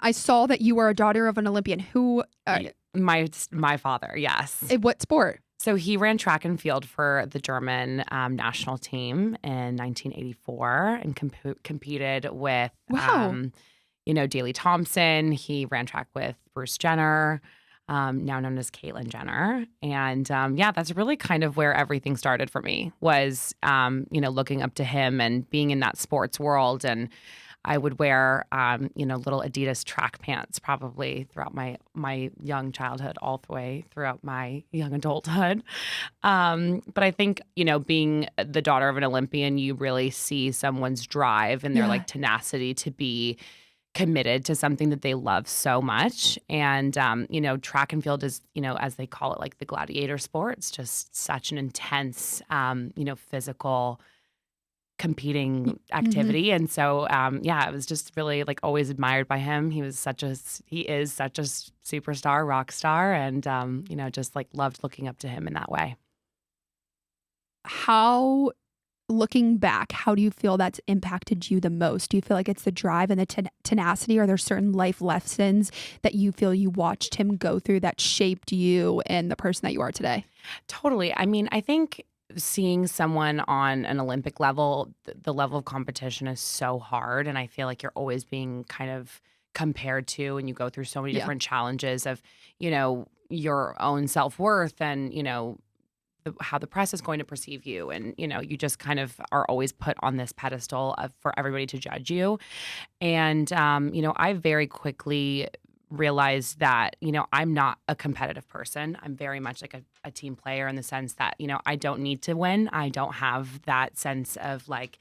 I saw that you were a daughter of an Olympian. Who? My father, yes. What sport? So he ran track and field for the German national team in 1984 and competed with, Wow. Daley Thompson. He ran track with Bruce Jenner, now known as Caitlyn Jenner. And that's really kind of where everything started for me was, looking up to him and being in that sports world. And I would wear, little Adidas track pants probably throughout my young childhood, all the way throughout my young adulthood. But I think, being the daughter of an Olympian, you really see someone's drive and their like tenacity to be committed to something that they love so much. And, track and field is, as they call it, like the gladiator sport. It's just such an intense, physical competing activity. And so, I was just really like always admired by him. He is such a superstar, rock star. And, just like loved looking up to him in that way. Looking back, how do you feel that's impacted you the most? Do you feel like it's the drive and the tenacity, or are there certain life lessons that you feel you watched him go through that shaped you and the person that you are today? Totally. I mean, I think seeing someone on an Olympic level, the level of competition is so hard. And I feel like you're always being kind of compared to, and you go through so many different challenges of, your own self-worth and, how the press is going to perceive you. And, you just kind of are always put on this pedestal for everybody to judge you. And, I very quickly realized that, I'm not a competitive person. I'm very much like a team player in the sense that, I don't need to win. I don't have that sense of like,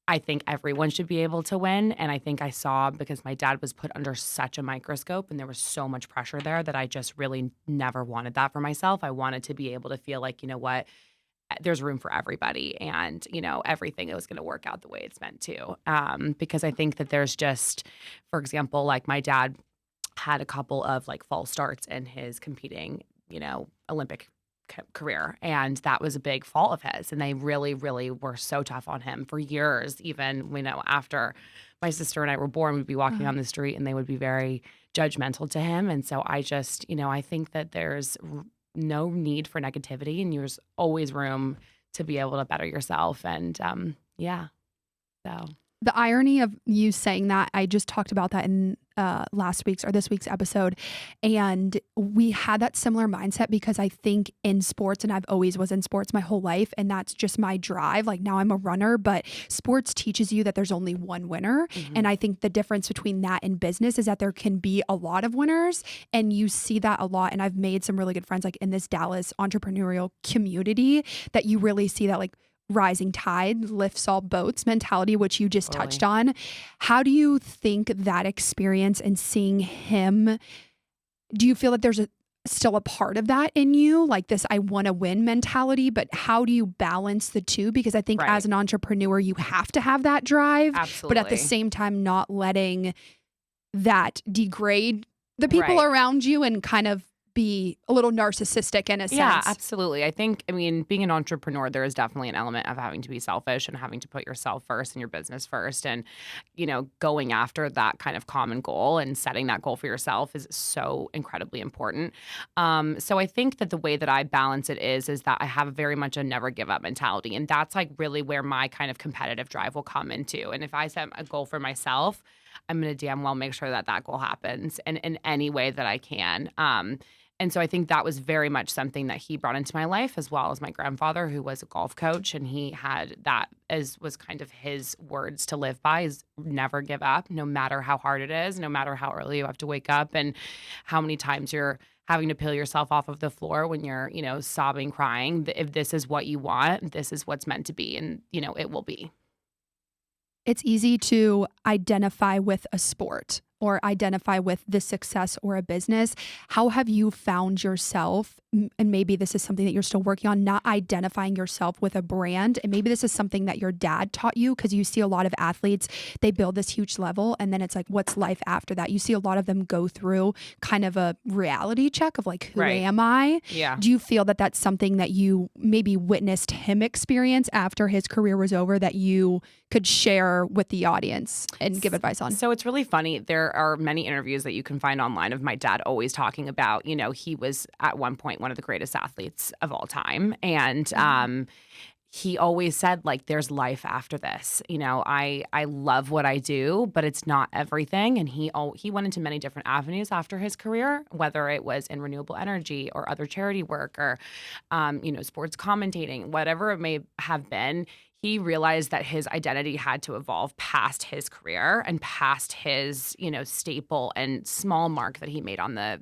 I think everyone should be able to win. And I think I saw, because my dad was put under such a microscope and there was so much pressure there, that I just really never wanted that for myself. I wanted to be able to feel like, what, there's room for everybody, and, everything is going to work out the way it's meant to. Because I think that there's just, for example, like my dad had a couple of like false starts in his competing, Olympic career. And that was a big fault of his. And they really, really were so tough on him for years. Even, after my sister and I were born, we'd be walking on the street and they would be very judgmental to him. And so I just, I think that there's no need for negativity, and there's always room to be able to better yourself. And so. The irony of you saying that, I just talked about that in this week's episode. And we had that similar mindset because I think in sports, and I've always was in sports my whole life, and that's just my drive. Like now I'm a runner, but sports teaches you that there's only one winner. Mm-hmm. And I think the difference between that and business is that there can be a lot of winners, and you see that a lot. And I've made some really good friends like in this Dallas entrepreneurial community that you really see that like rising tide lifts all boats mentality, which you just touched on. How do you think that experience and seeing him, do you feel that there's still a part of that in you, like this I want to win mentality, but how do you balance the two? Because I think as an entrepreneur, you have to have that drive, but at the same time, not letting that degrade the people around you and kind of be a little narcissistic in a sense. Yeah, absolutely. I think, being an entrepreneur, there is definitely an element of having to be selfish and having to put yourself first and your business first. And, going after that kind of common goal and setting that goal for yourself is so incredibly important. So I think that the way that I balance it is that I have very much a never give up mentality. And that's like really where my kind of competitive drive will come into. And if I set a goal for myself, I'm going to damn well make sure that goal happens in any way that I can. And so I think that was very much something that he brought into my life, as well as my grandfather, who was a golf coach. And he had that was kind of his words to live by, is never give up, no matter how hard it is, no matter how early you have to wake up and how many times you're having to peel yourself off of the floor when you're, sobbing, crying. If this is what you want, this is what's meant to be. And, it will be. It's easy to identify with a sport or identify with the success or a business. How have you found yourself and maybe this is something that you're still working on, not identifying yourself with a brand. And maybe this is something that your dad taught you, because you see a lot of athletes, they build this huge level and then it's like, what's life after that? You see a lot of them go through kind of a reality check of like, who am I? Yeah. Do you feel that that's something that you maybe witnessed him experience after his career was over that you could share with the audience and give advice on? So it's really funny. There are many interviews that you can find online of my dad always talking about, he was at one point one of the greatest athletes of all time. And he always said, like, there's life after this. I love what I do, but it's not everything. And he went into many different avenues after his career, whether it was in renewable energy or other charity work or, sports commentating, whatever it may have been. He realized that his identity had to evolve past his career and past his, staple and small mark that he made on the,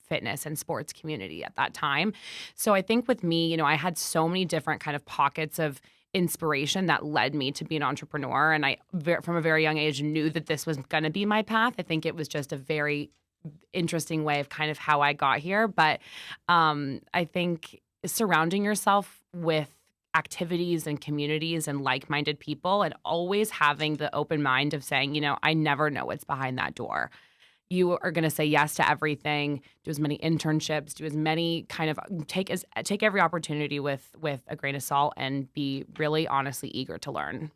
fitness and sports community at that time. So I think with me, I had so many different kind of pockets of inspiration that led me to be an entrepreneur. And I, from a very young age, knew that this was going to be my path. I think it was just a very interesting way of kind of how I got here. But I think surrounding yourself with activities and communities and like-minded people and always having the open mind of saying, I never know what's behind that door. You are going to say yes to everything, do as many internships, do as many kind of take every opportunity with a grain of salt and be really honestly eager to learn.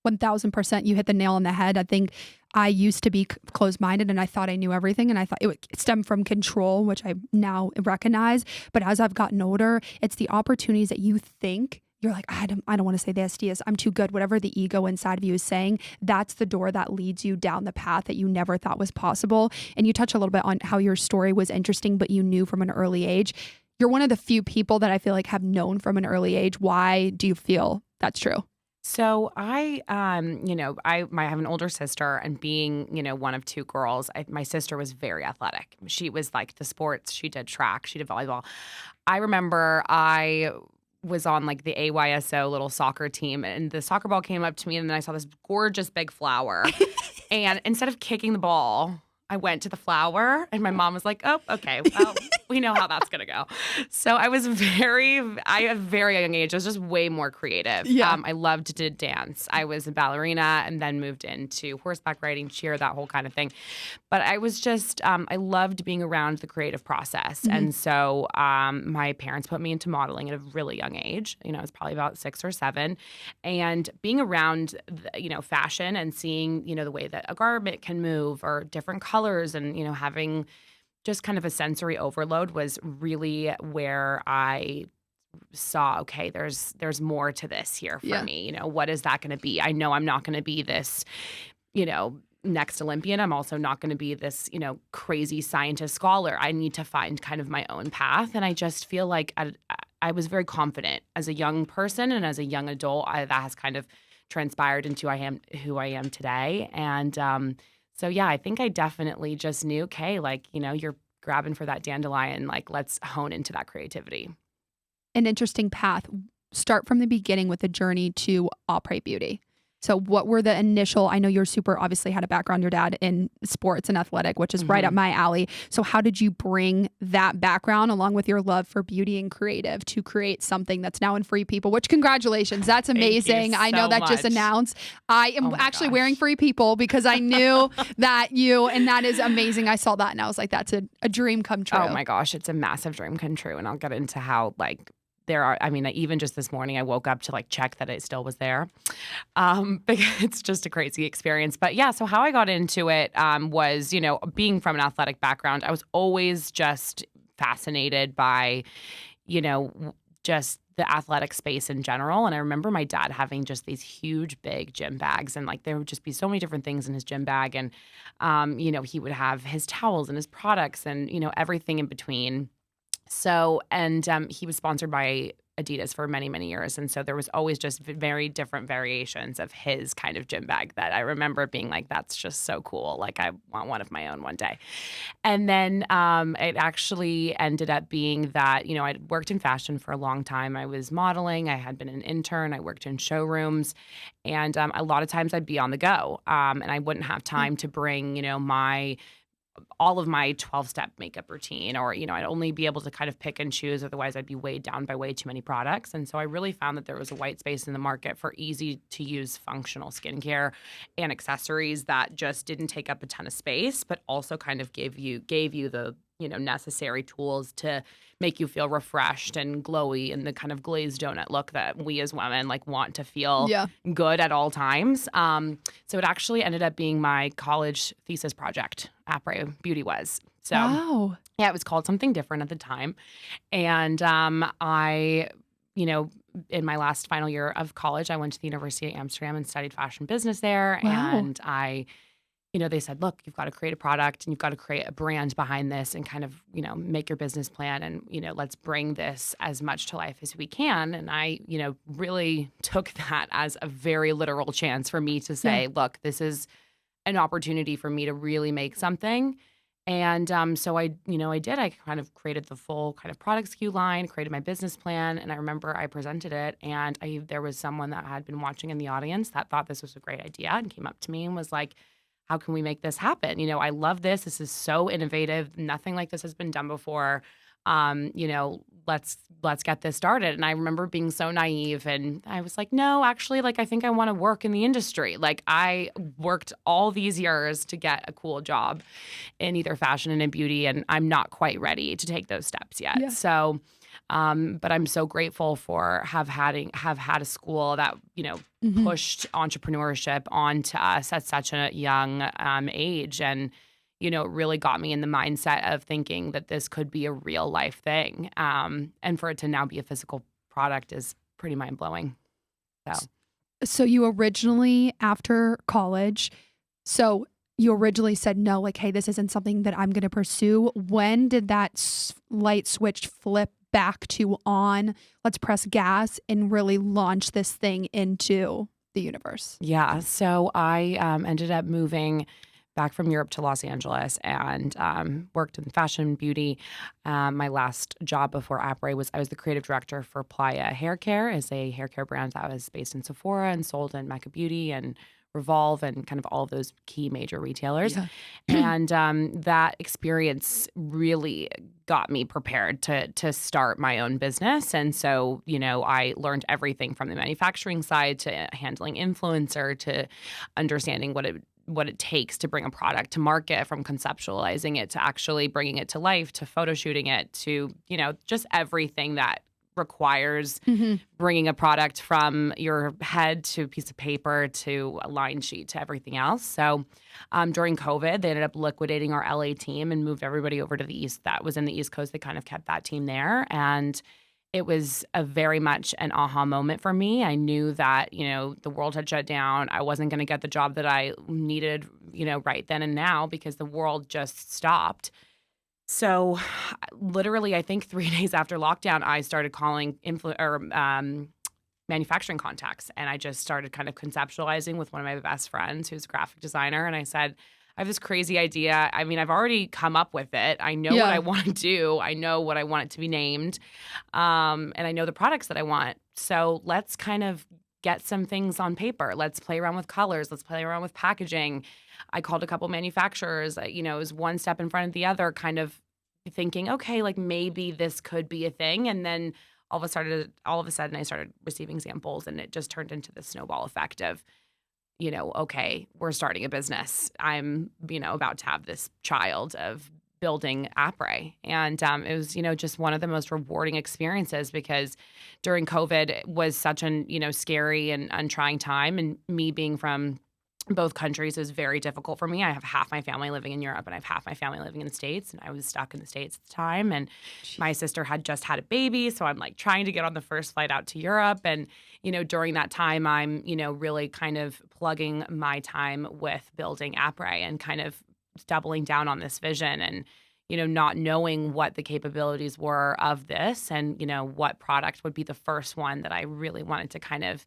1000%. You hit the nail on the head. I think I used to be closed-minded and I thought I knew everything, and I thought it stemmed from control, which I now recognize. But as I've gotten older, it's the opportunities that you think you're like, I don't want to say the SDs, I'm too good. Whatever the ego inside of you is saying, that's the door that leads you down the path that you never thought was possible. And you touch a little bit on how your story was interesting, but you knew from an early age. You're one of the few people that I feel like have known from an early age. Why do you feel that's true? So I have an older sister, and being, one of two girls, my sister was very athletic. She was like the sports. She did track. She did volleyball. I remember I was on like the AYSO little soccer team, and the soccer ball came up to me, and then I saw this gorgeous big flower. And instead of kicking the ball, I went to the flower, and my mom was like, oh, okay, well, we know how that's going to go. So I was at a very young age, I was just way more creative. Yeah. I loved to dance. I was a ballerina and then moved into horseback riding, cheer, that whole kind of thing. But I was just, I loved being around the creative process. Mm-hmm. And so my parents put me into modeling at a really young age. I was probably about 6 or 7. And being around, fashion and seeing, the way that a garment can move or different colors and, having just kind of a sensory overload was really where I saw, okay, there's more to this here for me. What is that going to be? I know I'm not going to be this, next Olympian. I'm also not going to be this, crazy scientist scholar. I need to find kind of my own path. And I just feel like I was very confident as a young person, and as a young adult, that has kind of transpired into who I am today. And so, yeah, I think I definitely just knew, okay, like, you're grabbing for that dandelion, like, let's hone into that creativity. An interesting path. Start from the beginning with the journey to Apres Beauty. So what were the initial, I know you're obviously had a background, your dad, in sports and athletic, which is right up my alley. So how did you bring that background along with your love for beauty and creative to create something that's now in Free People, which congratulations, that's amazing. I know that just announced. I am actually wearing Free People because I knew that and that is amazing. I saw that and I was like, that's a dream come true. Oh my gosh, it's a massive dream come true. And I'll get into how even just this morning, I woke up to like check that it still was there. It's just a crazy experience. But yeah, so how I got into it was, being from an athletic background, I was always just fascinated by, just the athletic space in general. And I remember my dad having just these huge, big gym bags, and like there would just be so many different things in his gym bag. And, he would have his towels and his products and, everything in between. So, and he was sponsored by Adidas for many, many years. And so there was always just very different variations of his kind of gym bag that I remember being like, that's just so cool. Like, I want one of my own one day. And then it actually ended up being that, I'd worked in fashion for a long time. I was modeling. I had been an intern. I worked in showrooms. And a lot of times I'd be on the go. And I wouldn't have time to bring, my all of my 12-step makeup routine, or, I'd only be able to kind of pick and choose. Otherwise, I'd be weighed down by way too many products. And so I really found that there was a white space in the market for easy to use functional skincare and accessories that just didn't take up a ton of space, but also kind of gave you the necessary tools to make you feel refreshed and glowy and the kind of glazed donut look that we as women like want to feel good at all times. So it actually ended up being my college thesis project. Apres Beauty was. So Wow. yeah, it was called something different at the time. And I, in my last final year of college, I went to the University of Amsterdam and studied fashion business there. Wow. And they said, look, you've got to create a product and you've got to create a brand behind this and kind of, make your business plan and, let's bring this as much to life as we can. And I, really took that as a very literal chance for me to say, look, this is an opportunity for me to really make something. And so I did. I kind of created the full kind of product SKU line, created my business plan. And I remember I presented it and there was someone that had been watching in the audience that thought this was a great idea and came up to me and was like, how can we make this happen? I love this. This is so innovative. Nothing like this has been done before. Let's get this started. And I remember being so naive and I was like, no, actually, like, I think I want to work in the industry. Like, I worked all these years to get a cool job in either fashion and in beauty, and I'm not quite ready to take those steps yet. Yeah. So, but I'm so grateful for have had a school that, pushed entrepreneurship onto us at such a young age. And, it really got me in the mindset of thinking that this could be a real life thing. And for it to now be a physical product is pretty mind blowing. So you originally, after college, you originally said no, like, hey, this isn't something that I'm going to pursue. When did that light switch flip back to on, let's press gas and really launch this thing into the universe? Yeah. So I ended up moving back from Europe to Los Angeles and worked in fashion and beauty. My last job before Apres was I was the creative director for Playa Hair Care, is a hair care brand that was based in Sephora and sold in Mecca Beauty and Revolve and kind of all of those key major retailers. Yeah. And that experience really got me prepared to start my own business. And so, I learned everything from the manufacturing side to handling influencer to understanding what it takes to bring a product to market, from conceptualizing it to actually bringing it to life, to photo shooting it, to, just everything that requires bringing a product from your head to a piece of paper to a line sheet to everything else. So during COVID, they ended up liquidating our LA team and moved everybody over to the East. That was in the East Coast. They kind of kept that team there. And it was a very much an aha moment for me. I knew that, the world had shut down. I wasn't going to get the job that I needed, right then and now because the world just stopped. So literally, I think 3 days after lockdown, I started calling manufacturing contacts. And I just started kind of conceptualizing with one of my best friends who's a graphic designer. And I said, I have this crazy idea. I mean, I've already come up with it. I know what I want to do. I know what I want it to be named. And I know the products that I want. So let's kind of get some things on paper. Let's play around with colors. Let's play around with packaging. I called a couple manufacturers. It was one step in front of the other, kind of thinking, okay, like maybe this could be a thing. And then all of a sudden I started receiving samples, and it just turned into this snowball effect of, okay, we're starting a business. I'm, about to have this child of building Apres. And it was, just one of the most rewarding experiences because during COVID it was such an, scary and untrying time. And me being from both countries is very difficult for me. I have half my family living in Europe and I have half my family living in the States. And I was stuck in the States at the time. And my sister had just had a baby. So I'm like trying to get on the first flight out to Europe. And, during that time, I'm, really kind of plugging my time with building Apres and kind of doubling down on this vision and, not knowing what the capabilities were of this and, what product would be the first one that I really wanted to kind of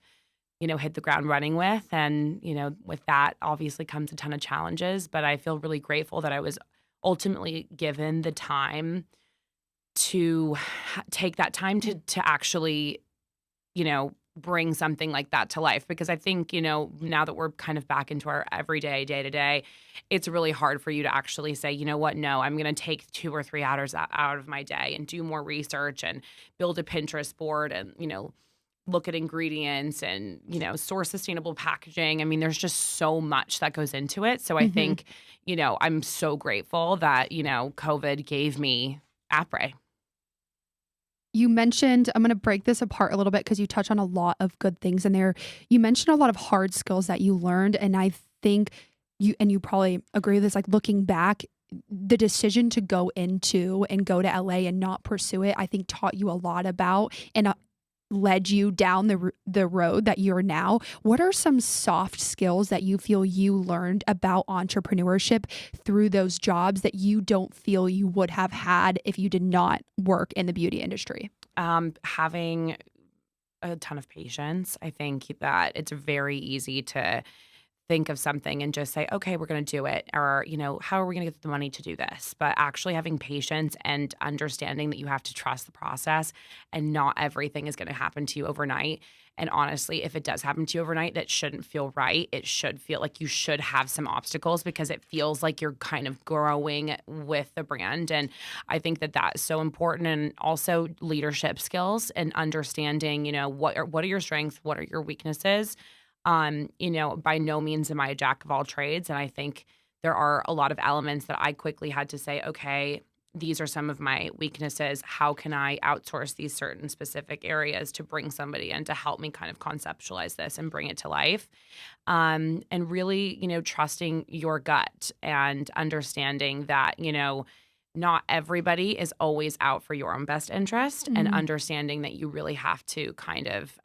hit the ground running with. And, with that obviously comes a ton of challenges, but I feel really grateful that I was ultimately given the time to take that time to actually, bring something like that to life, because I think, now that we're kind of back into our everyday, day to day, it's really hard for you to actually say, you know what, no, I'm going to take 2 or 3 hours out of my day and do more research and build a Pinterest board and, look at ingredients and, source sustainable packaging. I mean, there's just so much that goes into it. So I think, I'm so grateful that, COVID gave me Apres. You mentioned, I'm going to break this apart a little bit because you touch on a lot of good things in there. You mentioned a lot of hard skills that you learned. And I think you probably agree with this, like looking back, the decision to go into and go to LA and not pursue it, I think taught you a lot about and led you down the road that you're now. What are some soft skills that you feel you learned about entrepreneurship through those jobs that you don't feel you would have had if you did not work in the beauty industry? Having a ton of patience. I think that it's very easy to think of something and just say, okay, we're going to do it. Or, how are we going to get the money to do this? But actually having patience and understanding that you have to trust the process and not everything is going to happen to you overnight. And honestly, if it does happen to you overnight, that shouldn't feel right. It should feel like you should have some obstacles because it feels like you're kind of growing with the brand. And I think that that's so important. And also leadership skills and understanding, what are your strengths? What are your weaknesses? By no means am I a jack of all trades. And I think there are a lot of elements that I quickly had to say, okay, these are some of my weaknesses. How can I outsource these certain specific areas to bring somebody in to help me kind of conceptualize this and bring it to life? And really, trusting your gut and understanding that, not everybody is always out for your own best interest, and understanding that you really have to kind of,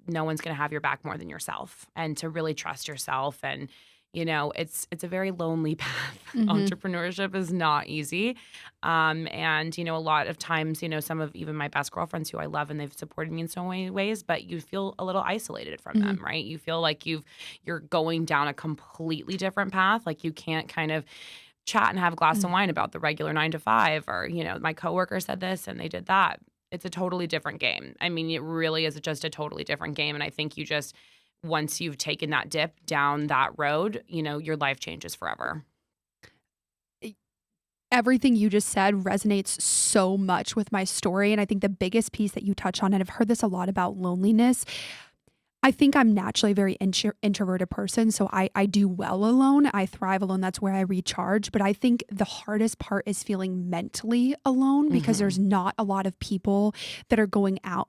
no one's going to have your back more than yourself, and to really trust yourself. And, it's a very lonely path. Entrepreneurship is not easy. And, a lot of times, some of even my best girlfriends who I love and they've supported me in so many ways, but you feel a little isolated from them, right? You feel like you're going down a completely different path. Like you can't kind of chat and have a glass of wine about the regular 9 to 5, or, my coworker said this and they did that. It's a totally different game. I mean, it really is just a totally different game. And I think once you've taken that dip down that road, your life changes forever. Everything you just said resonates so much with my story. And I think the biggest piece that you touch on, and I've heard this a lot about loneliness, I think I'm naturally a very introverted person, so I do well alone. I thrive alone. That's where I recharge. But I think the hardest part is feeling mentally alone because there's not a lot of people that are going out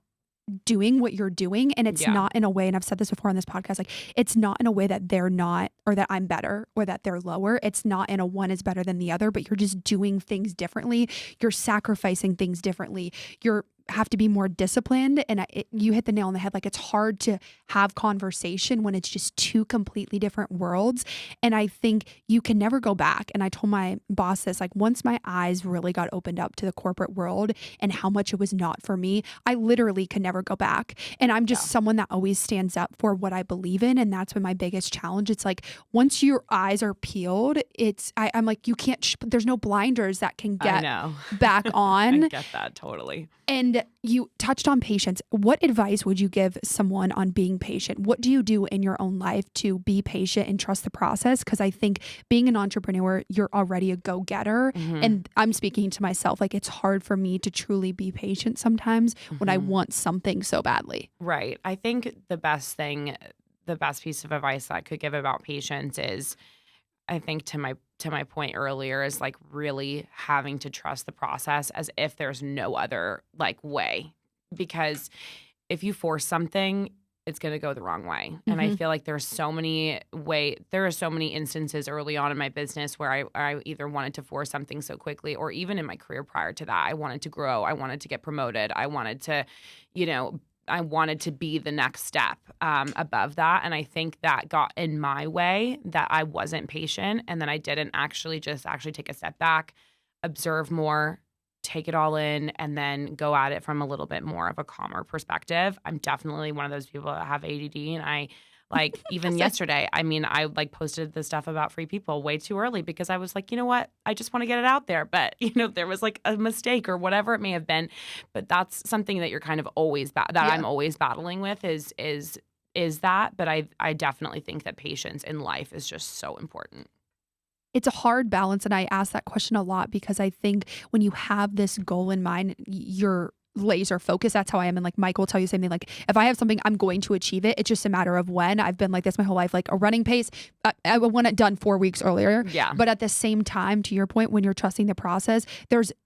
doing what you're doing. And it's not in a way, and I've said this before on this podcast, like it's not in a way that they're not, or that I'm better, or that they're lower. It's not in a one is better than the other, but you're just doing things differently. You're sacrificing things differently. You're have to be more disciplined. And you hit the nail on the head. Like it's hard to have conversation when it's just two completely different worlds. And I think you can never go back. And I told my boss this, like once my eyes really got opened up to the corporate world and how much it was not for me, I literally could never go back. And I'm just someone that always stands up for what I believe in. And that's been my biggest challenge. It's like, once your eyes are peeled, I'm like, you can't, there's no blinders that can get back on. I get that totally. And you touched on patience. What advice would you give someone on being patient? What do you do in your own life to be patient and trust the process? Because I think being an entrepreneur, you're already a go-getter. And I'm speaking to myself, like it's hard for me to truly be patient sometimes when I want something so badly. Right. I think the best piece of advice that I could give about patience is, I think to my point earlier, is like really having to trust the process as if there's no other like way. Because if you force something, it's going to go the wrong way. And I feel like there are so many instances early on in my business where I either wanted to force something so quickly, or even in my career prior to that, I wanted to grow. I wanted to get promoted. I wanted to be the next step above that. And I think that got in my way, that I wasn't patient, and then I didn't actually take a step back, observe more, take it all in, and then go at it from a little bit more of a calmer perspective. I'm definitely one of those people that have ADD, and Like even yesterday, I mean, I like posted the stuff about Free People way too early because I was like, you know what? I just want to get it out there. But, there was like a mistake or whatever it may have been. But that's something that you're kind of always, I'm always battling with is that. But I definitely think that patience in life is just so important. It's a hard balance. And I ask that question a lot because I think when you have this goal in mind, you're laser focused. That's how I am. And like Mike will tell you the same thing. Like if I have something, I'm going to achieve it. It's just a matter of when. I've been like this my whole life, like a running pace. I want it done 4 weeks earlier. Yeah. But at the same time, to your point, when you're trusting the process,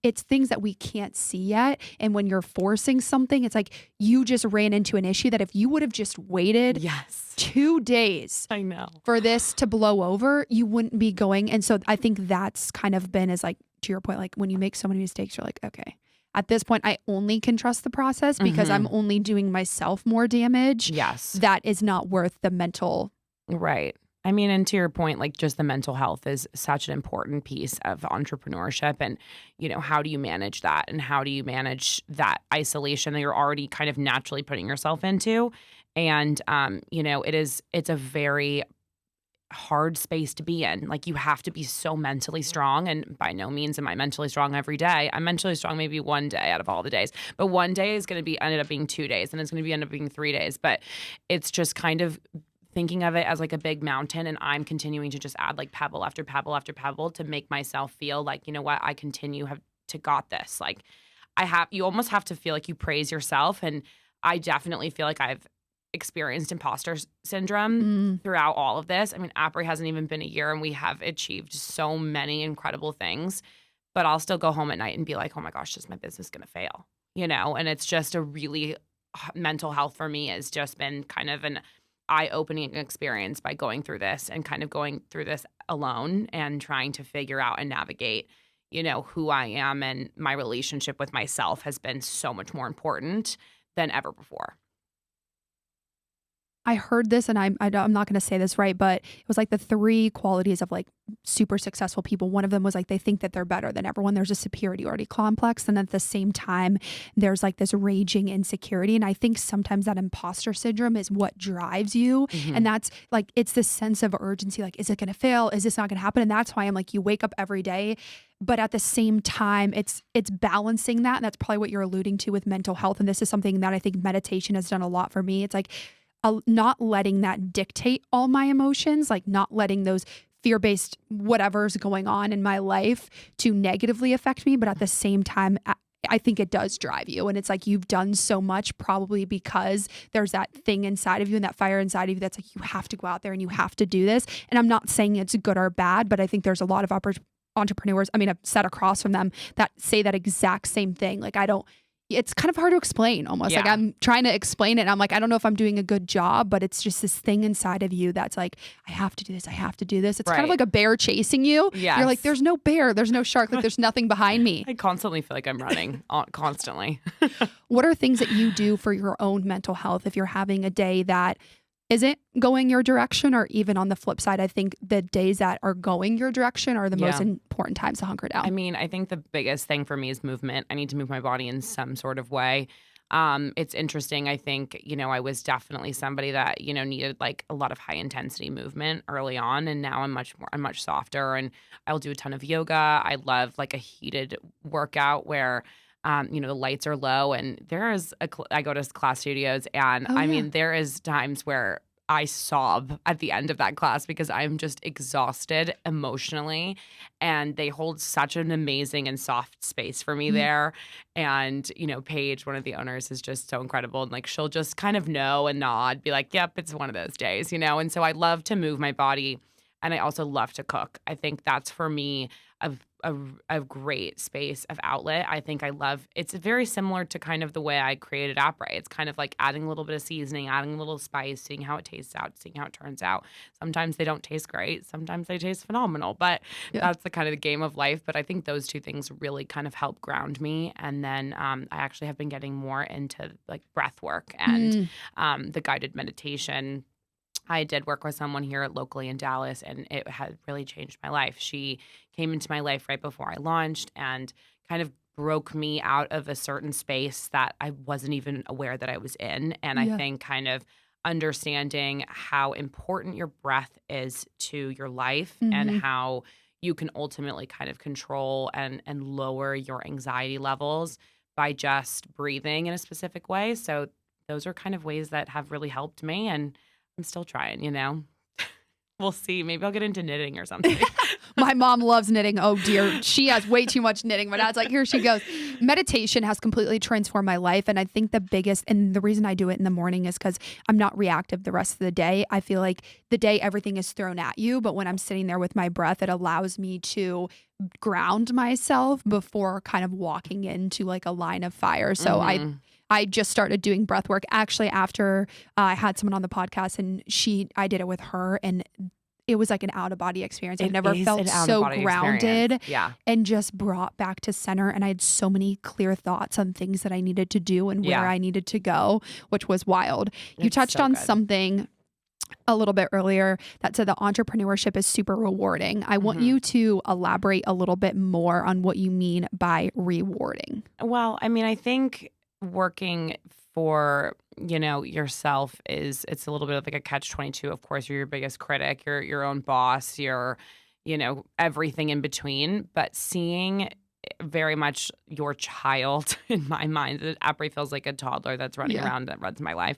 it's things that we can't see yet. And when you're forcing something, it's like you just ran into an issue that if you would have just waited 2 days I know for this to blow over, you wouldn't be going. And so I think that's kind of been is like, to your point, like when you make so many mistakes, you're like, okay, at this point, I only can trust the process because I'm only doing myself more damage. Yes. That is not worth the mental. Right. I mean, and to your point, like just the mental health is such an important piece of entrepreneurship. And, how do you manage that? And how do you manage that isolation that you're already kind of naturally putting yourself into? And, it's a very hard space to be in. Like you have to be so mentally strong. And by no means am I mentally strong every day. I'm mentally strong maybe one day out of all the days. But one day is going to be ended up being 2 days and it's going to be end up being 3 days. But it's just kind of thinking of it as like a big mountain and I'm continuing to just add like pebble after pebble after pebble to make myself feel like, you know what, I have to got this. Like you almost have to feel like you praise yourself. And I definitely feel like I've experienced imposter syndrome throughout all of this. I mean, Apres hasn't even been a year and we have achieved so many incredible things, but I'll still go home at night and be like, oh my gosh, is my business going to fail? And it's just a really mental health for me has just been kind of an eye-opening experience by going through this and kind of going through this alone and trying to figure out and navigate, who I am, and my relationship with myself has been so much more important than ever before. I heard this, and I'm not going to say this right, but it was like the 3 qualities of like super successful people. One of them was like they think that they're better than everyone. There's a superiority complex, and at the same time, there's like this raging insecurity. And I think sometimes that imposter syndrome is what drives you, and that's like it's this sense of urgency. Like, is it going to fail? Is this not going to happen? And that's why I'm like, you wake up every day. But at the same time, it's balancing that. And that's probably what you're alluding to with mental health. And this is something that I think meditation has done a lot for me. It's like not letting that dictate all my emotions, like not letting those fear-based whatever's going on in my life to negatively affect me. But at the same time, I think it does drive you. And it's like you've done so much probably because there's that thing inside of you and that fire inside of you that's like, you have to go out there and you have to do this. And I'm not saying it's good or bad, but I think there's a lot of entrepreneurs, I've sat across from them that say that exact same thing. Like, it's kind of hard to explain almost. Like I'm trying to explain it and I'm like, I don't know if I'm doing a good job, but it's just this thing inside of you that's like, I have to do this. I have to do this. It's kind of like a bear chasing you. Yes. You're like, there's no bear, there's no shark, like there's nothing behind me. I constantly feel like I'm running constantly. What are things that you do for your own mental health if you're having a day that isn't going your direction, or even on the flip side, I think the days that are going your direction are the most important times to hunker down? I think the biggest thing for me is movement. I need to move my body in some sort of way. It's interesting. I think, I was definitely somebody that, needed like a lot of high intensity movement early on. And now I'm much softer, and I'll do a ton of yoga. I love like a heated workout where the lights are low, and I go to class studios, and there is times where I sob at the end of that class because I'm just exhausted emotionally, and they hold such an amazing and soft space for me there. And, Paige, one of the owners, is just so incredible. And like, she'll just kind of know and nod, be like, yep, it's one of those days, And so I love to move my body, and I also love to cook. I think that's for me a great space of outlet. I think it's very similar to kind of the way I created Apres. It's kind of like adding a little bit of seasoning, adding a little spice, seeing how it tastes out, seeing how it turns out. Sometimes they don't taste great. Sometimes they taste phenomenal, but that's the kind of the game of life. But I think those 2 things really kind of help ground me. And then I actually have been getting more into like breath work and the guided meditation. I did work with someone here locally in Dallas, and it had really changed my life. She came into my life right before I launched and kind of broke me out of a certain space that I wasn't even aware that I was in. And I think kind of understanding how important your breath is to your life and Mm-hmm. how you can ultimately kind of control and lower your anxiety levels by just breathing in a specific way. So those are kind of ways that have really helped me, and I'm still trying, you know. We'll see. Maybe I'll get into knitting or something. My mom loves knitting. Oh dear. She has way too much knitting. My dad's like, here she goes. Meditation has completely transformed my life. And I think the biggest, and the reason I do it in the morning is because I'm not reactive the rest of the day. I feel like the day everything is thrown at you. But when I'm sitting there with my breath, it allows me to ground myself before kind of walking into like a line of fire. So I just started doing breath work actually after I had someone on the podcast, and I did it with her, and it was like an out of body experience. I've never felt so grounded and just brought back to center. And I had so many clear thoughts on things that I needed to do and where I needed to go, which was wild. You touched on something a little bit earlier that said that entrepreneurship is super rewarding. I want you to elaborate a little bit more on what you mean by rewarding. Well, I mean, I think working for, yourself it's a little bit of like a catch-22. Of course, you're your biggest critic, you're your own boss, you're, everything in between. But seeing very much your child in my mind, that Apres feels like a toddler that's running around that runs my life.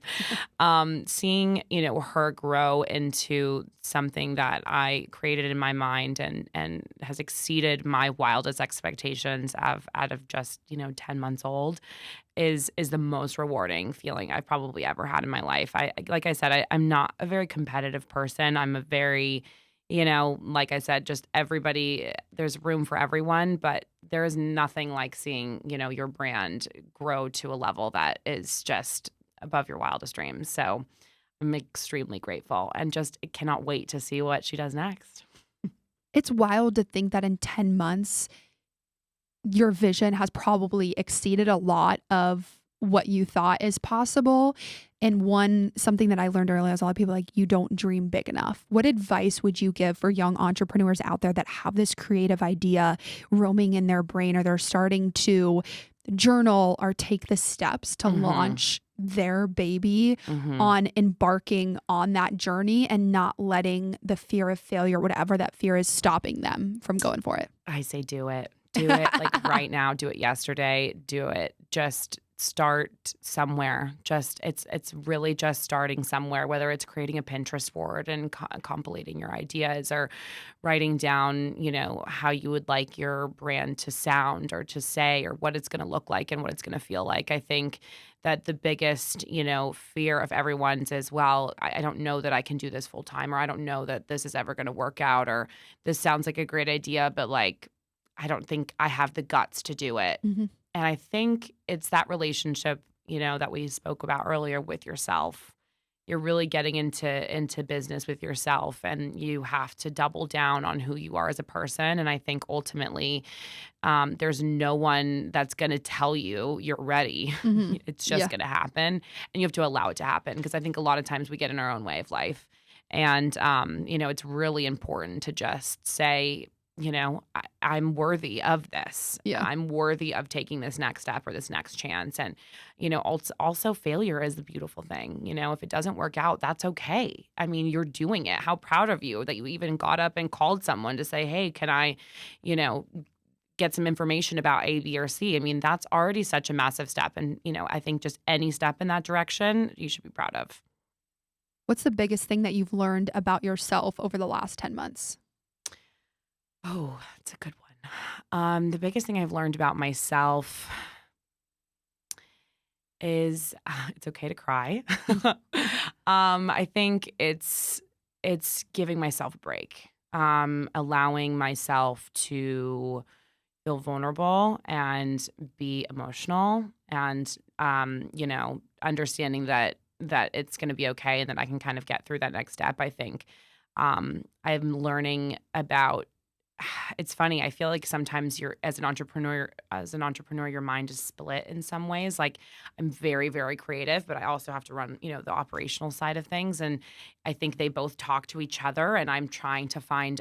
Seeing, her grow into something that I created in my mind and has exceeded my wildest expectations out of just, 10 months old is the most rewarding feeling I've probably ever had in my life. Like I said, I'm not a very competitive person. I'm a very, like I said, just everybody, there's room for everyone, but there is nothing like seeing, your brand grow to a level that is just above your wildest dreams. So I'm extremely grateful and just cannot wait to see what she does next. It's wild to think that in 10 months, your vision has probably exceeded a lot of what you thought is possible. And something that I learned earlier is a lot of people like, you don't dream big enough. What advice would you give for young entrepreneurs out there that have this creative idea roaming in their brain, or they're starting to journal or take the steps to launch their baby on embarking on that journey and not letting the fear of failure, whatever that fear is, stopping them from going for it? I say do it. Do it like right now. Do it yesterday. Do it. Just start somewhere. It's really just starting somewhere, whether it's creating a Pinterest board and compilating your ideas, or writing down, how you would like your brand to sound or to say, or what it's going to look like and what it's going to feel like. I think that the biggest, fear of everyone's is, well, I don't know that I can do this full time, or I don't know that this is ever going to work out, or this sounds like a great idea, but like, I don't think I have the guts to do it. And I think it's that relationship, that we spoke about earlier with yourself. You're really getting into business with yourself, and you have to double down on who you are as a person. And I think ultimately, there's no one that's going to tell you you're ready. It's just going to happen, and you have to allow it to happen, because I think a lot of times we get in our own way of life. And, it's really important to just say, I'm worthy of this. Yeah. I'm worthy of taking this next step or this next chance. And, also failure is the beautiful thing. If it doesn't work out, that's okay. I mean, you're doing it. How proud of you that you even got up and called someone to say, hey, can I, get some information about A, B, or C? I mean, that's already such a massive step. And, I think just any step in that direction, you should be proud of. What's the biggest thing that you've learned about yourself over the last 10 months? Oh, that's a good one. The biggest thing I've learned about myself is it's okay to cry. I think it's giving myself a break, allowing myself to feel vulnerable and be emotional, and understanding that it's going to be okay and that I can kind of get through that next step. I think I'm learning about. It's funny. I feel like sometimes as an entrepreneur, your mind is split in some ways. Like, I'm very, very creative, but I also have to run, the operational side of things. And I think they both talk to each other, and I'm trying to find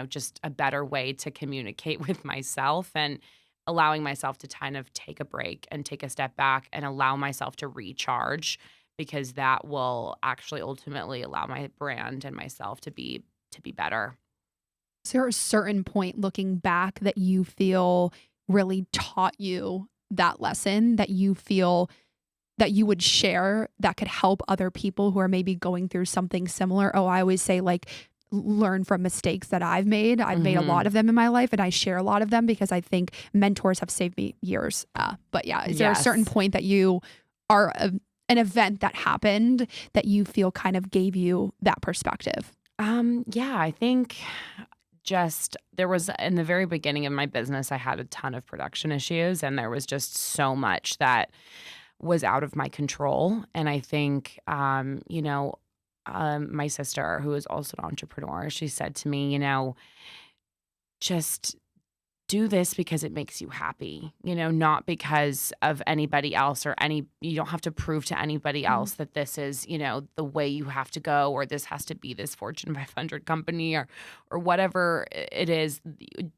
just a better way to communicate with myself, and allowing myself to kind of take a break and take a step back and allow myself to recharge, because that will actually ultimately allow my brand and myself to be better. Is there a certain point looking back that you feel really taught you that lesson, that you feel that you would share that could help other people who are maybe going through something similar? Oh, I always say, like, learn from mistakes that I've made. I've made a lot of them in my life, and I share a lot of them because I think mentors have saved me years. But yeah, is there a certain point that you are an event that happened that you feel kind of gave you that perspective? Yeah, I think just there was in the very beginning of my business, I had a ton of production issues, and there was just so much that was out of my control. And I think, my sister, who is also an entrepreneur, she said to me, just do this because it makes you happy, not because of anybody else you don't have to prove to anybody else that this is, the way you have to go, or this has to be this Fortune 500 company or whatever it is.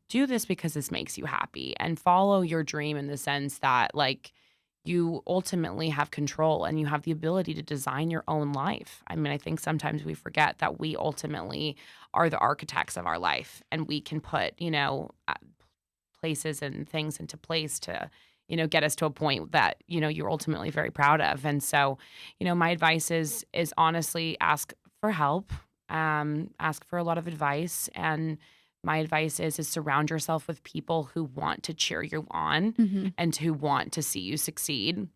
Do this because this makes you happy, and follow your dream in the sense that, like, you ultimately have control and you have the ability to design your own life. I mean, I think sometimes we forget that we ultimately are the architects of our life, and we can put, places and things into place to, get us to a point that, you're ultimately very proud of. And so, my advice is honestly ask for help, ask for a lot of advice. And my advice is surround yourself with people who want to cheer you on and who want to see you succeed.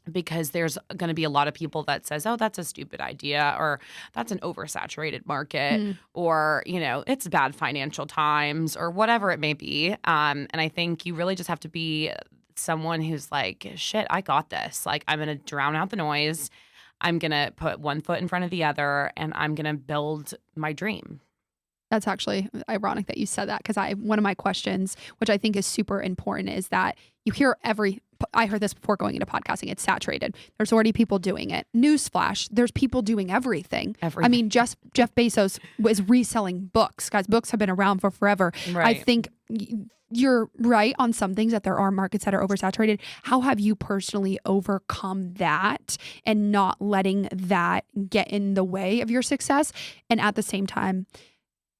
Because there's going to be a lot of people that says, oh, that's a stupid idea, or that's an oversaturated market, or, it's bad financial times, or whatever it may be. And I think you really just have to be someone who's like, shit, I got this. Like, I'm going to drown out the noise. I'm going to put one foot in front of the other, and I'm going to build my dream. That's actually ironic that you said that, because one of my questions, which I think is super important, is that you hear I heard this before going into podcasting, it's saturated. There's already people doing it. Newsflash, there's people doing everything. I mean, Jeff Bezos was reselling books. Guys, books have been around for forever. Right. I think you're right on some things, that there are markets that are oversaturated. How have you personally overcome that and not letting that get in the way of your success, and at the same time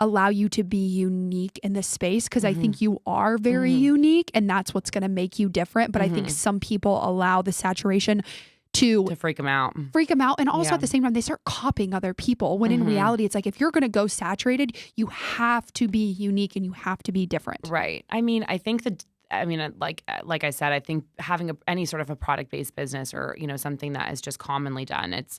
allow you to be unique in this space? Because I think you are very unique, and that's what's going to make you different. But I think some people allow the saturation to freak them out. And also at the same time, they start copying other people, when in reality, it's like, if you're going to go saturated, you have to be unique and you have to be different. Right. I mean, I think like I said, I think having any sort of a product-based business, or, something that is just commonly done, it's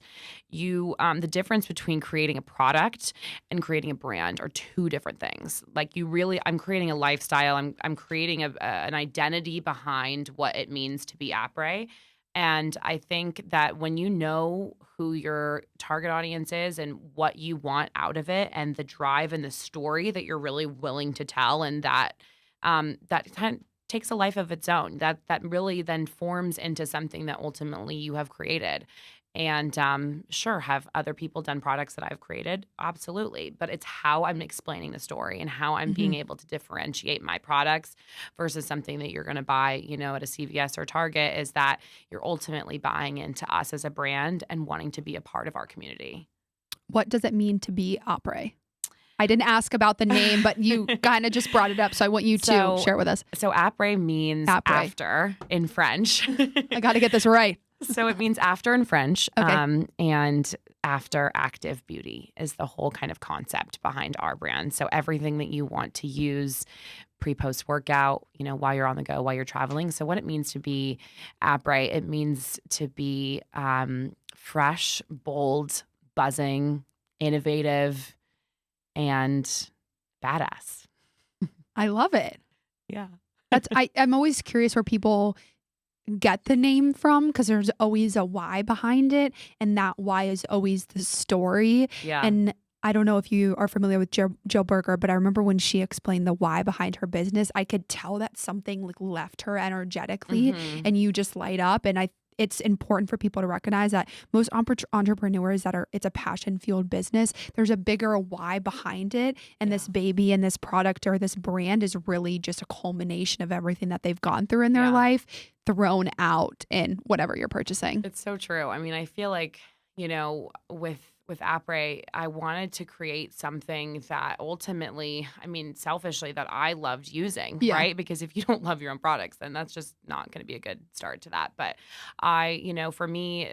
the difference between creating a product and creating a brand are two different things. Like, I'm creating a lifestyle. I'm creating an identity behind what it means to be Apres. And I think that when you know who your target audience is and what you want out of it, and the drive and the story that you're really willing to tell, and that kind of takes a life of its own, that really then forms into something that ultimately you have created. And sure, have other people done products that I've created? Absolutely. But it's how I'm explaining the story and how I'm being able to differentiate my products versus something that you're going to buy, at a CVS or Target, is that you're ultimately buying into us as a brand and wanting to be a part of our community. What does it mean to be Apres? I didn't ask about the name, but you kind of just brought it up. So I want you to share with us. So Apres means after in French. I got to get this right. So it means after in French. Okay. And After Active Beauty is the whole kind of concept behind our brand. So everything that you want to use pre-post workout, while you're on the go, while you're traveling. So what it means to be Apres, it means to be fresh, bold, buzzing, innovative, and badass. I love it. Yeah. I'm always curious where people get the name from, because there's always a why behind it, and that why is always the story. Yeah. And I don't know if you are familiar with Jill Berger, but I remember when she explained the why behind her business, I could tell that something like left her energetically, and you just light up. And it's important for people to recognize that most entrepreneurs it's a passion-fueled business. There's a bigger why behind it. And this baby and this product or this brand is really just a culmination of everything that they've gone through in their life, thrown out in whatever you're purchasing. It's so true. I mean, I feel like, with Apres, I wanted to create something that ultimately, I mean, selfishly, that I loved using, right? Because if you don't love your own products, then that's just not going to be a good start to that. But for me,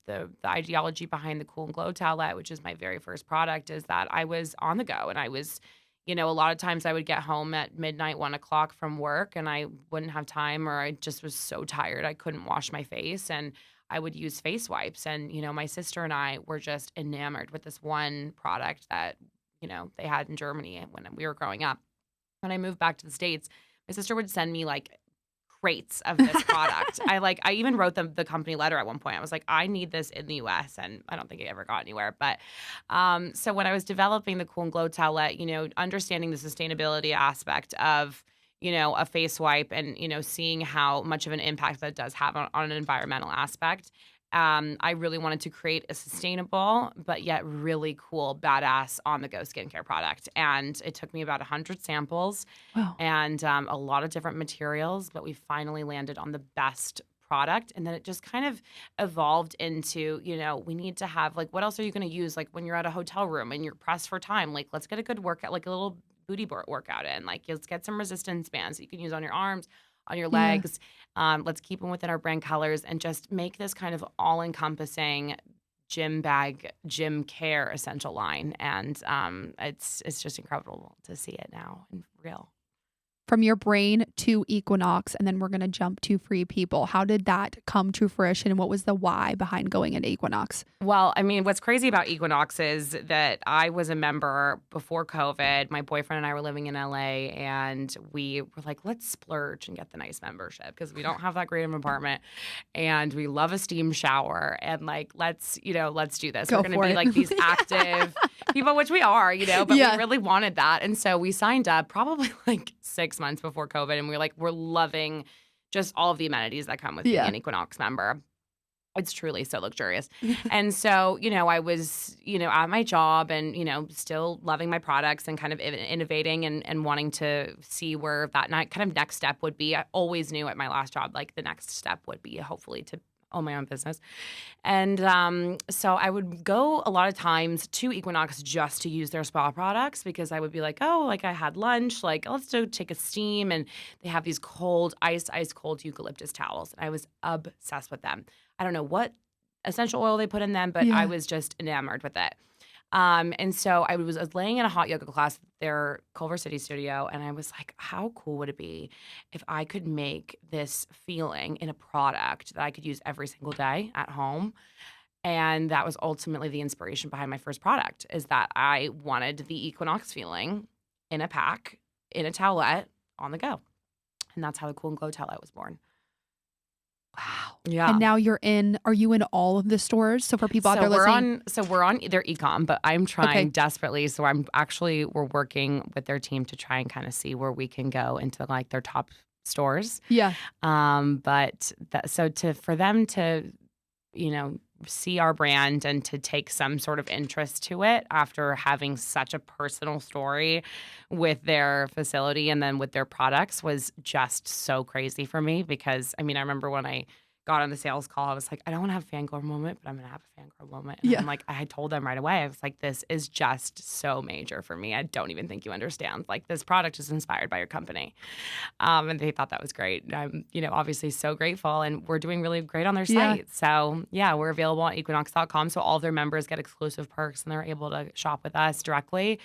the ideology behind the Cool and Glow towelette, which is my very first product, is that I was on the go, and I was, a lot of times I would get home at midnight, 1 o'clock from work, and I wouldn't have time, or I just was so tired I couldn't wash my face, and I would use face wipes. And, my sister and I were just enamored with this one product that, they had in Germany when we were growing up. When I moved back to the States, my sister would send me like crates of this product. I even wrote the company letter at one point. I was like, I need this in the US, and I don't think it ever got anywhere. But so when I was developing the Cool and Glow towelette, understanding the sustainability aspect of a face wipe and, seeing how much of an impact that does have on an environmental aspect. I really wanted to create a sustainable, but yet really cool, badass on-the-go skincare product. And it took me about 100 samples and a lot of different materials, but we finally landed on the best product. And then it just kind of evolved into, we need to have, like, what else are you going to use? Like when you're at a hotel room and you're pressed for time, like, let's get a good workout, like a little booty workout in. Like, let's get some resistance bands that you can use on your arms, on your legs. Let's keep them within our brand colors and just make this kind of all-encompassing gym bag, gym care essential line. And it's just incredible to see it now in real. From your brain to Equinox, and then we're going to jump to Free People. How did that come to fruition, and what was the why behind going into Equinox? Well, I mean, what's crazy about Equinox is that I was a member before COVID. My boyfriend and I were living in LA, and we were like, let's splurge and get the nice membership because we don't have that great of an apartment, and we love a steam shower, and like, let's do this. We're going to be like these active people, which we are, but we really wanted that. And so we signed up probably like 6 months before COVID, and we were like, we're loving just all of the amenities that come with being an Equinox member. It's truly so luxurious. And so, I was, at my job and, still loving my products and kind of innovating and wanting to see where that kind of next step would be. I always knew at my last job, like the next step would be hopefully to own my own business. And so I would go a lot of times to Equinox just to use their spa products because I would be like, oh, like I had lunch, like let's take a steam. And they have these ice cold eucalyptus towels. And I was obsessed with them. I don't know what essential oil they put in them, but I was just enamored with it. And so I was laying in a hot yoga class at their Culver City studio, and I was like, how cool would it be if I could make this feeling in a product that I could use every single day at home? And that was ultimately the inspiration behind my first product, is that I wanted the Equinox feeling in a pack, in a towelette, on the go. And that's how the Cool and Glow towelette was born. Wow. Yeah. And now are you in all of the stores? So for people out there listening. We're on their e-com, but I'm trying desperately. So we're working with their team to try and kind of see where we can go into like their top stores. Yeah. For them to, see our brand and to take some sort of interest to it after having such a personal story with their facility and then with their products was just so crazy for me because, I remember when I got on the sales call, I was like, I don't want to have a fangirl moment, but I'm going to have a fangirl moment. And I'm like, I told them right away, I was like, this is just so major for me. I don't even think you understand. Like, this product is inspired by your company. And they thought that was great. I'm, obviously so grateful. And we're doing really great on their site. So, we're available on equinox.com. So all of their members get exclusive perks and they're able to shop with us directly.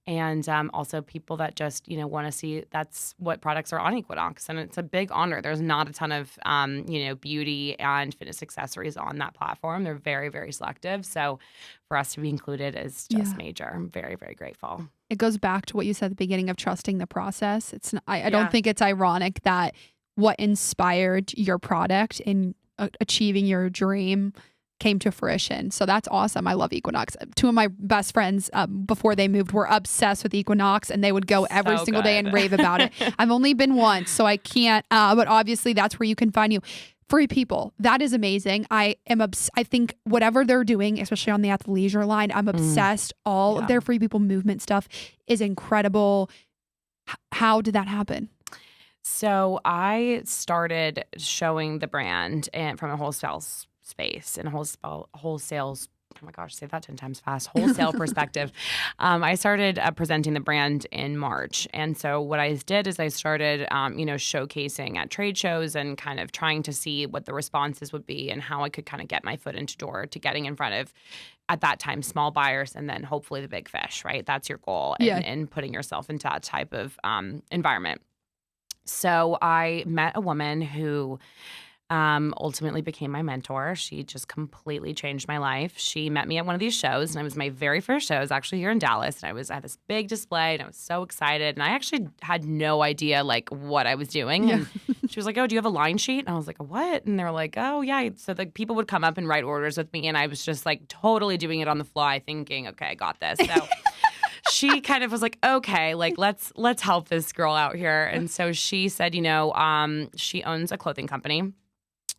And also people that just, want to see that's what products are on Equinox. And it's a big honor. There's not a ton of, beauty and fitness accessories on that platform. They're very, very selective. So for us to be included is just major. I'm very, very grateful. It goes back to what you said at the beginning of trusting the process. I don't think it's ironic that what inspired your product in achieving your dream came to fruition. So that's awesome. I love Equinox. Two of my best friends before they moved were obsessed with Equinox and they would go every single day and rave about it. I've only been once, so I can't, but obviously that's where you can find you. Free People. That is amazing. I think whatever they're doing, especially on the athleisure line, I'm obsessed. All of their Free People movement stuff is incredible. How did that happen? So I started showing the brand and from a wholesale space and wholesale. Oh my gosh, say that 10 times fast. Wholesale perspective. I started presenting the brand in March. And so what I did is I started, showcasing at trade shows and kind of trying to see what the responses would be and how I could kind of get my foot into door to getting in front of, at that time, small buyers and then hopefully the big fish, right? That's your goal in putting yourself into that type of environment. So I met a woman who ultimately became my mentor. She just completely changed my life. She met me at one of these shows, and it was my very first show. It was actually here in Dallas, and I was at this big display, and I was so excited. And I actually had no idea like what I was doing. And she was like, "Oh, do you have a line sheet?" And I was like, "What?" And they were like, "Oh, yeah." So the people would come up and write orders with me, and I was just like totally doing it on the fly, thinking, "Okay, I got this." So she kind of was like, okay, like let's help this girl out here. And so she said, she owns a clothing company.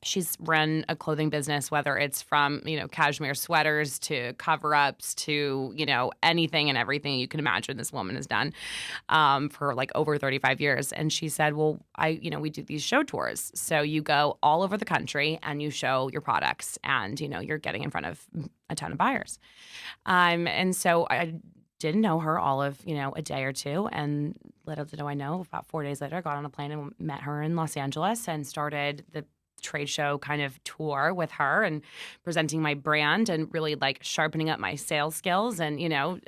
She's run a clothing business, whether it's from, cashmere sweaters to cover-ups to, anything and everything you can imagine this woman has done for like over 35 years. And she said, well, we do these show tours. So you go all over the country and you show your products and, you're getting in front of a ton of buyers. And so I didn't know her all of, a day or two. And little did I know, about 4 days later, I got on a plane and met her in Los Angeles and started the trade show kind of tour with her and presenting my brand and really like sharpening up my sales skills and,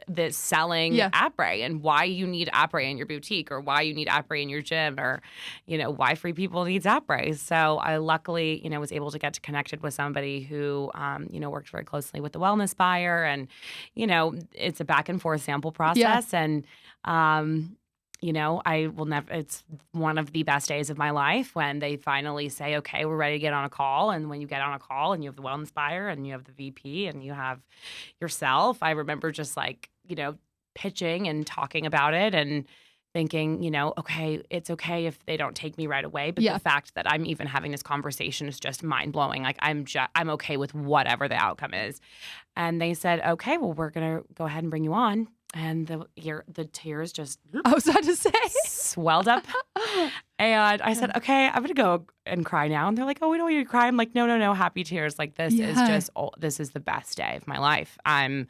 the selling Apres and why you need Apres in your boutique or why you need Apres in your gym or, why Free People needs Apres. So I luckily, was able to get connected with somebody who, worked very closely with the wellness buyer and, it's a back and forth sample process and, I will never, it's one of the best days of my life when they finally say, okay, we're ready to get on a call. And when you get on a call and you have the wellness buyer and you have the VP and you have yourself, I remember just like, pitching and talking about it and thinking, okay, it's okay if they don't take me right away. But the fact that I'm even having this conversation is just mind blowing. Like I'm okay with whatever the outcome is. And they said, okay, well, we're going to go ahead and bring you on. And the tears just I was about to say swelled up. And I said, okay, I'm going to go and cry now. And they're like, oh, we don't want you to cry. I'm like, no, happy tears. Like this is just, this is the best day of my life. I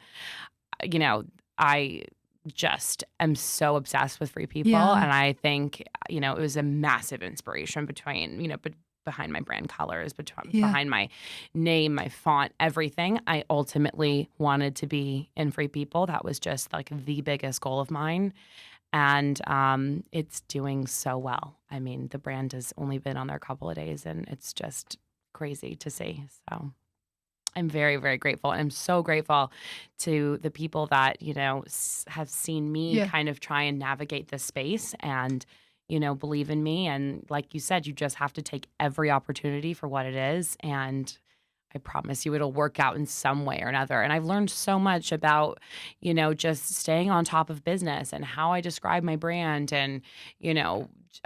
just am so obsessed with Free People. And I think, it was a massive inspiration behind my brand colors, behind my name, my font, everything. I ultimately wanted to be in Free People. That was just like the biggest goal of mine. And it's doing so well. I mean, the brand has only been on there a couple of days and it's just crazy to see. So I'm very, very grateful. And I'm so grateful to the people that, have seen me kind of try and navigate this space and believe in me. And like you said, you just have to take every opportunity for what it is. And I promise you it'll work out in some way or another. And I've learned so much about, just staying on top of business and how I describe my brand and,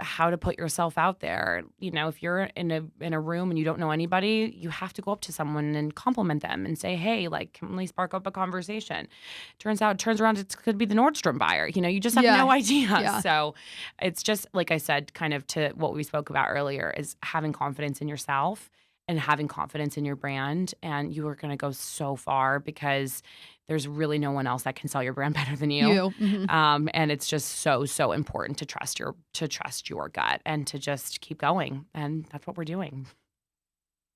how to put yourself out there. If you're in a room and you don't know anybody, you have to go up to someone and compliment them and say, hey, like, can we spark up a conversation? Turns around, it could be the Nordstrom buyer. You just have no idea. Yeah. So it's just, like I said, kind of to what we spoke about earlier is having confidence in yourself and having confidence in your brand. And you are going to go so far because there's really no one else that can sell your brand better than you. Mm-hmm. And it's just so important to trust your gut and to just keep going. And that's what we're doing.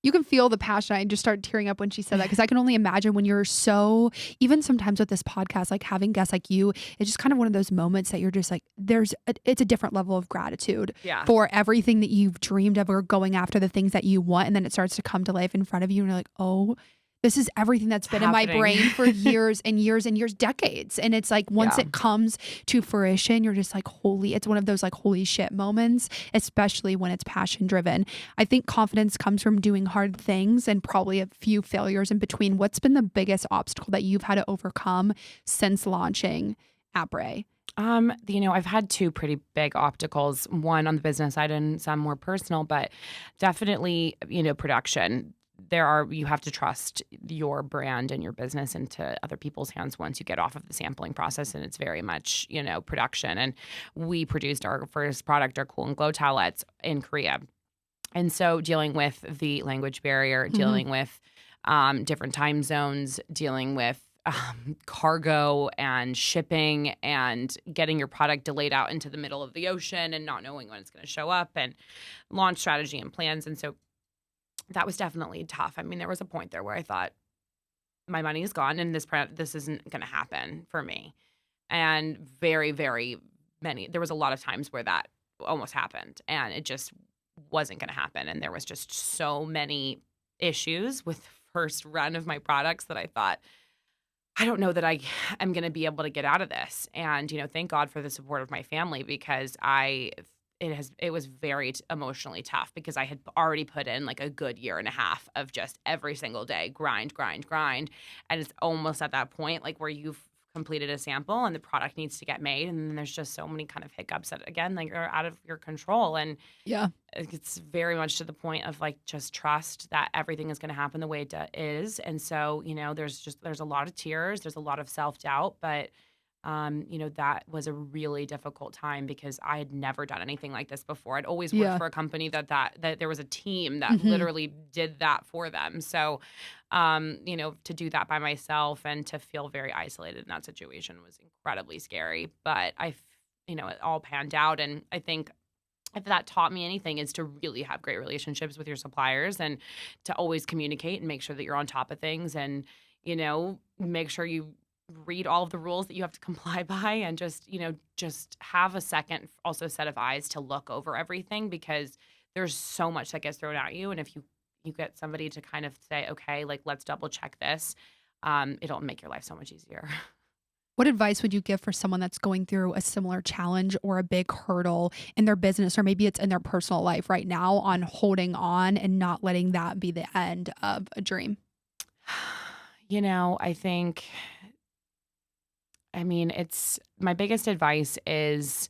You can feel the passion. I just started tearing up when she said that because I can only imagine when you're so, even sometimes with this podcast, like having guests like you, it's just kind of one of those moments that you're just like, it's a different level of gratitude for everything that you've dreamed of or going after the things that you want. And then it starts to come to life in front of you and you're like, oh, this is everything that's been in my brain for years and years and years, decades. And it's like, once it comes to fruition, you're just like, it's one of those like, holy shit moments, especially when it's passion driven. I think confidence comes from doing hard things and probably a few failures in between. What's been the biggest obstacle that you've had to overcome since launching Apres? I've had two pretty big obstacles, one on the business side and some more personal, but definitely, production. You have to trust your brand and your business into other people's hands once you get off of the sampling process. And it's very much, production. And we produced our first product, our Cool and Glow towelettes, in Korea. And so dealing with the language barrier, dealing with different time zones, dealing with cargo and shipping and getting your product delayed out into the middle of the ocean and not knowing when it's going to show up, and launch strategy and plans. And so that was definitely tough. I mean, there was a point there where I thought my money is gone and this isn't going to happen for me. And very, very there was a lot of times where that almost happened and it just wasn't going to happen. And there was just so many issues with the first run of my products that I thought, I don't know that I am going to be able to get out of this. And, thank God for the support of my family, because it was very emotionally tough, because I had already put in like a good year and a half of just every single day, grind. And it's almost at that point, like where you've completed a sample and the product needs to get made. And then there's just so many kind of hiccups that, again, like are out of your control. And yeah, it's very much to the point of like, just trust that everything is going to happen the way it is. And so, there's a lot of tears, there's a lot of self-doubt, but that was a really difficult time because I had never done anything like this before. I'd always worked for a company that there was a team that literally did that for them. So, to do that by myself and to feel very isolated in that situation was incredibly scary. But it all panned out. And I think if that taught me anything, is to really have great relationships with your suppliers and to always communicate and make sure that you're on top of things, and, make sure you read all of the rules that you have to comply by, and just have a second also set of eyes to look over everything, because there's so much that gets thrown at you. And if you get somebody to kind of say, okay, like, let's double check this, it'll make your life so much easier. What advice would you give for someone that's going through a similar challenge or a big hurdle in their business, or maybe it's in their personal life right now, on holding on and not letting that be the end of a dream? It's my biggest advice is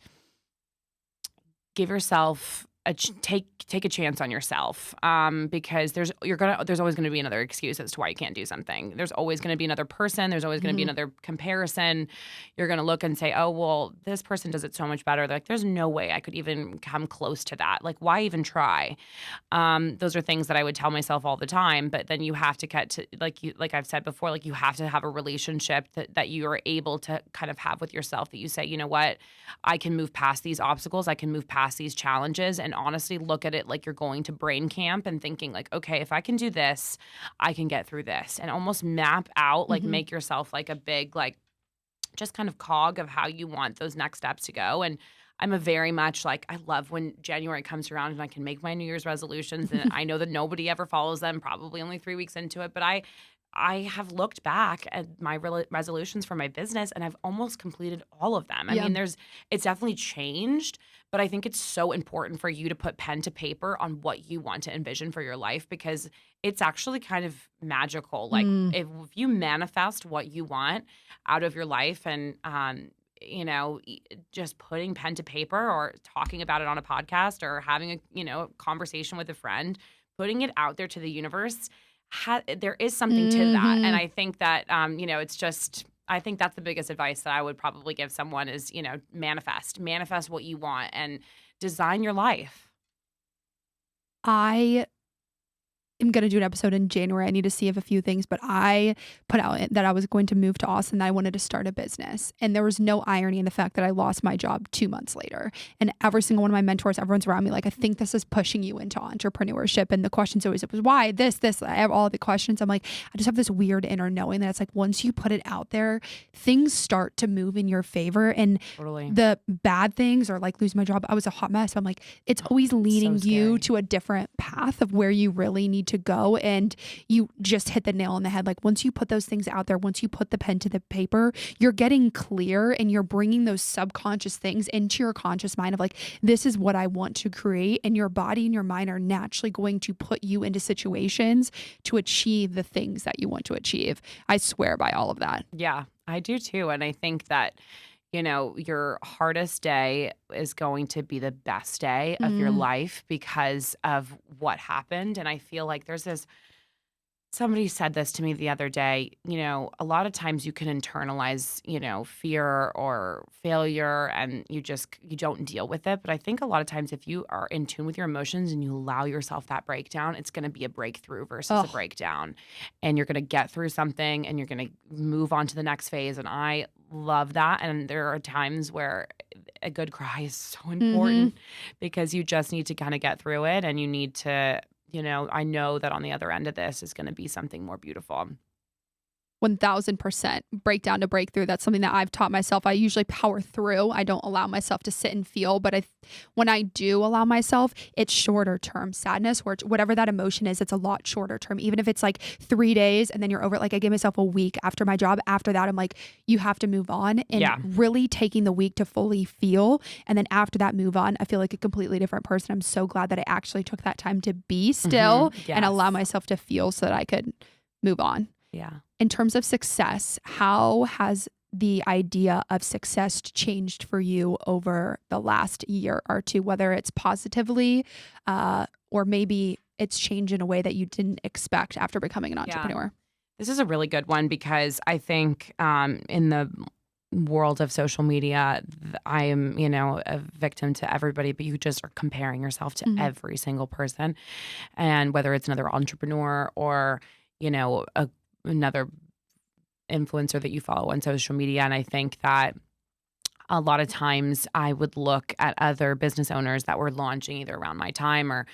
give yourself take a chance on yourself, because there's always going to be another excuse as to why you can't do something. There's always going to be another person. There's always going to be another comparison. You're going to look and say, oh, well, this person does it so much better. Like, there's no way I could even come close to that. Like, why even try? Those are things that I would tell myself all the time. But then you have to get to, like I've said before, like, you have to have a relationship that you are able to kind of have with yourself, that you say, you know what, I can move past these obstacles. I can move past these challenges, and honestly look at it like you're going to brain camp and thinking like, okay, if I can do this, I can get through this, and almost map out, like, make yourself like a big, like, just kind of cog of how you want those next steps to go. And I'm a very much like, I love when January comes around and I can make my New Year's resolutions, and I know that nobody ever follows them, probably only 3 weeks into it, but I have looked back at my resolutions for my business, and I've almost completed all of them. I mean, it's definitely changed, but I think it's so important for you to put pen to paper on what you want to envision for your life, because it's actually kind of magical. Like, if you manifest what you want out of your life, and just putting pen to paper or talking about it on a podcast or having a conversation with a friend, putting it out there to the universe, there is something to that. And I think that, it's just, I think that's the biggest advice that I would probably give someone is, manifest what you want and design your life. I am going to do an episode in January. I need to see if a few things, but I put out that I was going to move to Austin, that I wanted to start a business. And there was no irony in the fact that I lost my job 2 months later. And every single one of my mentors, everyone's around me like, I think this is pushing you into entrepreneurship. And the questions always, it was why this, I have all the questions. I'm like, I just have this weird inner knowing that it's like, once you put it out there, things start to move in your favor. And Totally. The bad things, or like losing my job, I was a hot mess. I'm like, it's always leading you to a different path of where you really need to go. And you just hit the nail on the head. Like, once you put those things out there, once you put the pen to the paper, you're getting clear, and you're bringing those subconscious things into your conscious mind of like, this is what I want to create. And your body and your mind are naturally going to put you into situations to achieve the things that you want to achieve. I swear by all of that. Yeah, I do too. And I think that, your hardest day is going to be the best day of your Mm, life because of what happened. And I feel like somebody said this to me the other day, a lot of times you can internalize, fear or failure and you don't deal with it. But I think a lot of times if you are in tune with your emotions and you allow yourself that breakdown, it's going to be a breakthrough versus a oh, breakdown. And you're going to get through something and you're going to move on to the next phase. And I love that. And there are times where a good cry is so mm-hmm. important because you just need to kind of get through it and you need to I know that on the other end of this is going to be something more beautiful. 1000% breakdown to breakthrough. That's something that I've taught myself. I usually power through. I don't allow myself to sit and feel, but when I do allow myself, it's shorter term sadness, whatever that emotion is, it's a lot shorter term. Even if it's like 3 days and then you're over it. Like I give myself a week after my job. After that, I'm like, you have to move on, and really taking the week to fully feel. And then after that, move on. I feel like a completely different person. I'm so glad that I actually took that time to be still and allow myself to feel so that I could move on. Yeah. In terms of success, how has the idea of success changed for you over the last year or two, whether it's positively or maybe it's changed in a way that you didn't expect after becoming an entrepreneur? This is a really good one because I think in the world of social media, I am, a victim to everybody, but you just are comparing yourself to every single person. And whether it's another entrepreneur or, another influencer that you follow on social media. And I think that a lot of times I would look at other business owners that were launching either around my time or,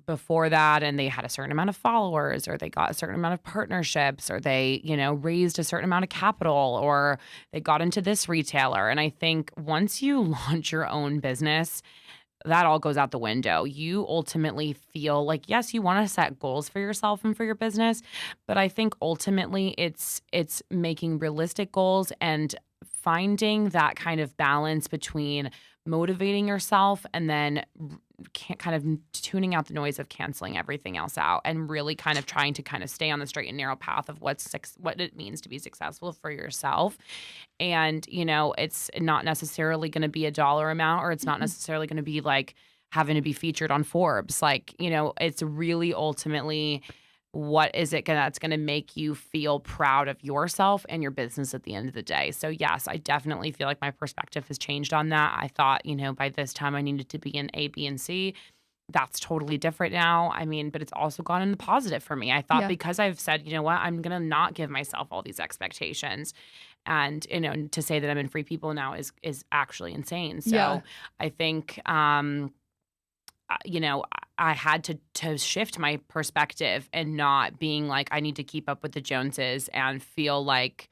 before that, and they had a certain amount of followers or they got a certain amount of partnerships or they, raised a certain amount of capital or they got into this retailer. And I think once you launch your own business, that all goes out the window. You ultimately feel like, yes, you want to set goals for yourself and for your business, but I think ultimately it's making realistic goals and finding that kind of balance between motivating yourself and then kind of tuning out the noise of canceling everything else out and really kind of trying to kind of stay on the straight and narrow path of what it means to be successful for yourself. And, it's not necessarily going to be a dollar amount or it's not necessarily going to be like having to be featured on Forbes. Like, it's really ultimately what is it that's going to make you feel proud of yourself and your business at the end of the day. So yes, I definitely feel like my perspective has changed on that. I thought, by this time I needed to be in A, B, and C. That's totally different now. I mean, but it's also gone in the positive for me. I thought because I've said, I'm going to not give myself all these expectations. And, to say that I'm in Free People now is actually insane. So I think, I had to shift my perspective and not being like, I need to keep up with the Joneses and feel like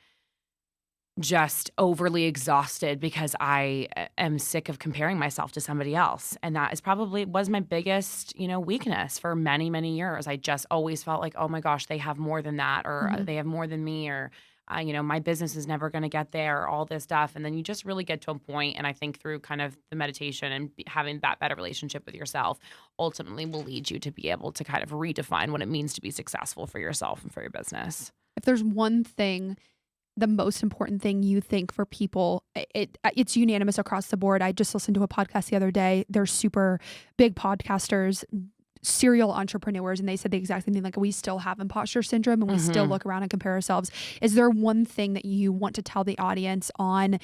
just overly exhausted because I am sick of comparing myself to somebody else. And that was my biggest, weakness for many, many years. I just always felt like, oh my gosh, they have more than that, or they have more than me, or my business is never going to get there, all this stuff. And then you just really get to a point, and I think through kind of the meditation and having that better relationship with yourself ultimately will lead you to be able to kind of redefine what it means to be successful for yourself and for your business. If there's one thing, the most important thing you think for people, it's unanimous across the board. I just listened to a podcast the other day. They're super big podcasters, serial entrepreneurs, and they said the exact same thing. Like, we still have imposter syndrome and we still look around and compare ourselves. Is there one thing that you want to tell the audience on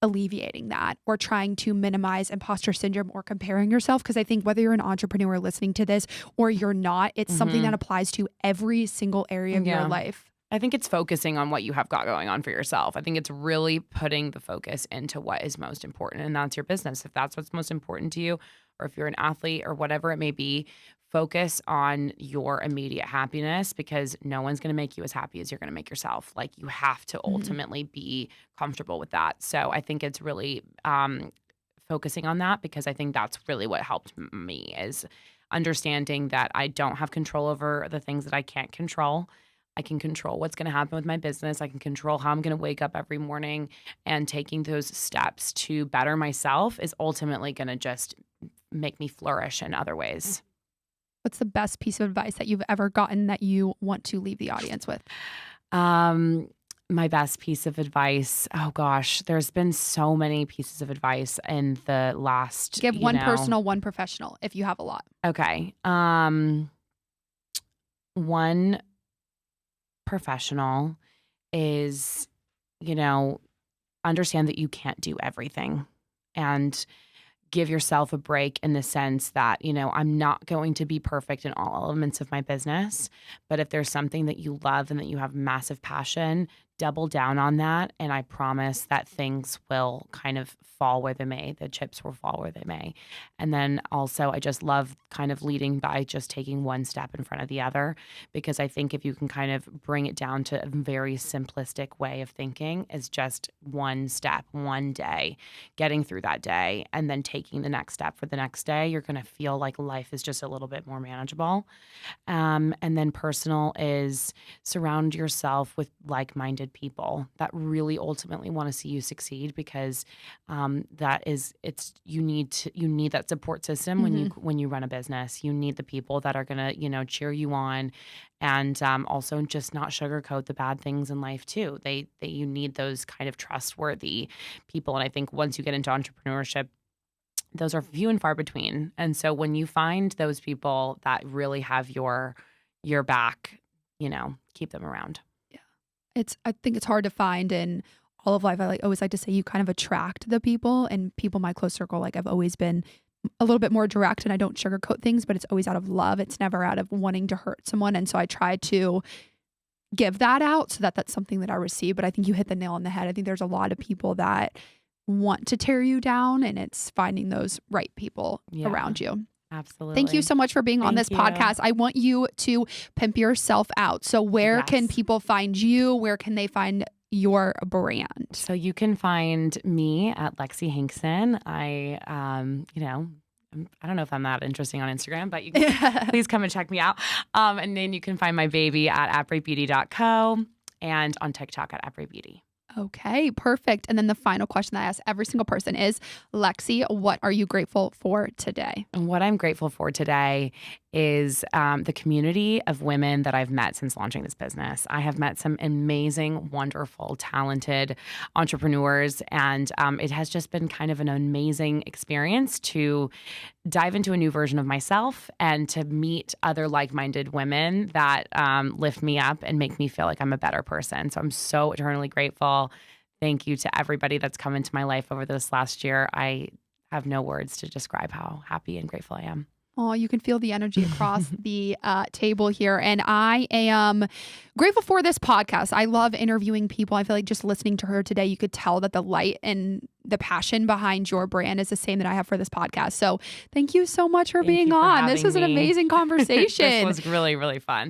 alleviating that or trying to minimize imposter syndrome or comparing yourself? Because I think whether you're an entrepreneur listening to this or you're not, it's something that applies to every single area of your life. I think it's focusing on what you have got going on for yourself. I think it's really putting the focus into what is most important, and that's your business. If that's what's most important to you, or if you're an athlete or whatever it may be, focus on your immediate happiness, because no one's going to make you as happy as you're going to make yourself. Like, you have to ultimately be comfortable with that. So I think it's really focusing on that, because I think that's really what helped me, is understanding that I don't have control over the things that I can't control. I can control what's going to happen with my business. I can control how I'm going to wake up every morning, and taking those steps to better myself is ultimately going to just make me flourish in other ways. What's the best piece of advice that you've ever gotten that you want to leave the audience with? My best piece of advice. Oh gosh, there's been so many pieces of advice in the last. Give one personal, one professional, if you have a lot. Okay. One professional is, understand that you can't do everything, and give yourself a break in the sense that, I'm not going to be perfect in all elements of my business, but if there's something that you love and that you have massive passion, double down on that. And I promise that things will kind of fall where they may. The chips will fall where they may. And then also, I just love kind of leading by just taking one step in front of the other, because I think if you can kind of bring it down to a very simplistic way of thinking, is just one step, one day, getting through that day, and then taking the next step for the next day, you're going to feel like life is just a little bit more manageable. And then personal is surround yourself with like-minded people that really ultimately want to see you succeed, because you need that support system when you run a business. You need the people that are gonna cheer you on, and also just not sugarcoat the bad things in life too. You need those kind of trustworthy people, and I think once you get into entrepreneurship, those are few and far between. And so when you find those people that really have your back, keep them around. I think it's hard to find in all of life. I always like to say you kind of attract the people, and people in my close circle, like I've always been a little bit more direct, and I don't sugarcoat things, but it's always out of love. It's never out of wanting to hurt someone. And so I try to give that out so that that's something that I receive. But I think you hit the nail on the head. I think there's a lot of people that want to tear you down, and it's finding those right people around you. Absolutely. Thank you so much for being on this podcast. I want you to pimp yourself out. So where can people find you? Where can they find your brand? So you can find me at Lexie Hingson. I don't know if I'm that interesting on Instagram, but you can please come and check me out. And then you can find my baby at apresbeauty.co and on TikTok at Apres Beauty. Okay, perfect. And then the final question that I ask every single person is, Lexie, what are you grateful for today? And what I'm grateful for today is the community of women that I've met since launching this business. I have met some amazing, wonderful, talented entrepreneurs, and it has just been kind of an amazing experience to dive into a new version of myself and to meet other like-minded women that lift me up and make me feel like I'm a better person. So I'm so eternally grateful. Thank you to everybody that's come into my life over this last year. I have no words to describe how happy and grateful I am. Oh, you can feel the energy across the table here. And I am grateful for this podcast. I love interviewing people. I feel like just listening to her today, you could tell that the light and the passion behind your brand is the same that I have for this podcast. So thank you so much for being on. This was an amazing conversation. This was really, really fun.